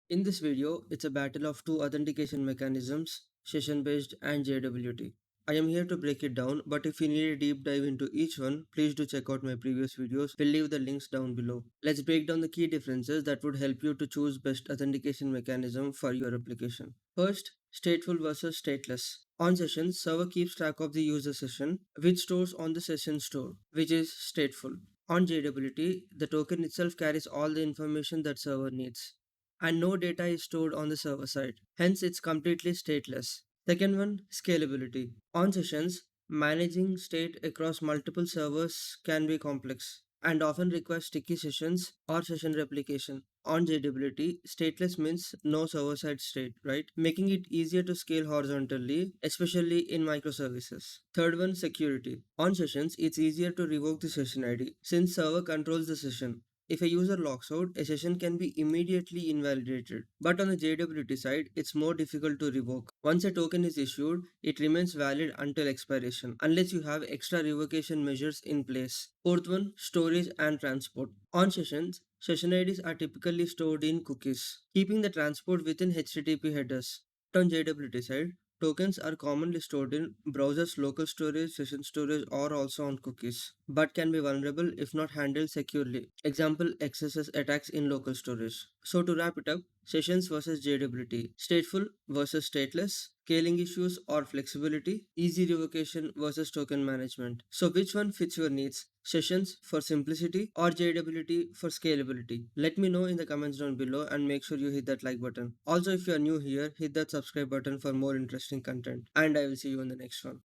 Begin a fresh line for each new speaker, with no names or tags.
In this video, it's a battle of two authentication mechanisms, session-based and JWT. I am here to break it down, but if you need a deep dive into each one, please do check out my previous videos. We'll leave the links down below. Let's break down the key differences that would help you to choose best authentication mechanism for your application. First, stateful versus stateless. On sessions, server keeps track of the user session, which stores on the session store, which is stateful. On JWT, the token itself carries all the information that server needs and no data is stored on the server side. Hence, it's completely stateless. Second one, scalability. On sessions, managing state across multiple servers can be complex and often requires sticky sessions or session replication. On JWT, stateless means no server side state, right? Making it easier to scale horizontally, especially in microservices. Third one, security. On sessions, it's easier to revoke the session ID since server controls the session. If a user logs out, a session can be immediately invalidated. But on the JWT side, it's more difficult to revoke. Once a token is issued, it remains valid until expiration, unless you have extra revocation measures in place. Fourth one, storage and transport. On sessions, session IDs are typically stored in cookies, keeping the transport within HTTP headers. On JWT side, tokens are commonly stored in browser's local storage, session storage, or also on cookies, but can be vulnerable if not handled securely. Example, XSS attacks in local storage. So to wrap it up, sessions versus JWT, stateful versus stateless, scaling issues or flexibility, easy revocation versus token management. So which one fits your needs? Sessions for simplicity or JWT for scalability? Let me know in the comments down below and make sure you hit that like button. Also, if you are new here, hit that subscribe button for more interesting content. And I will see you in the next one.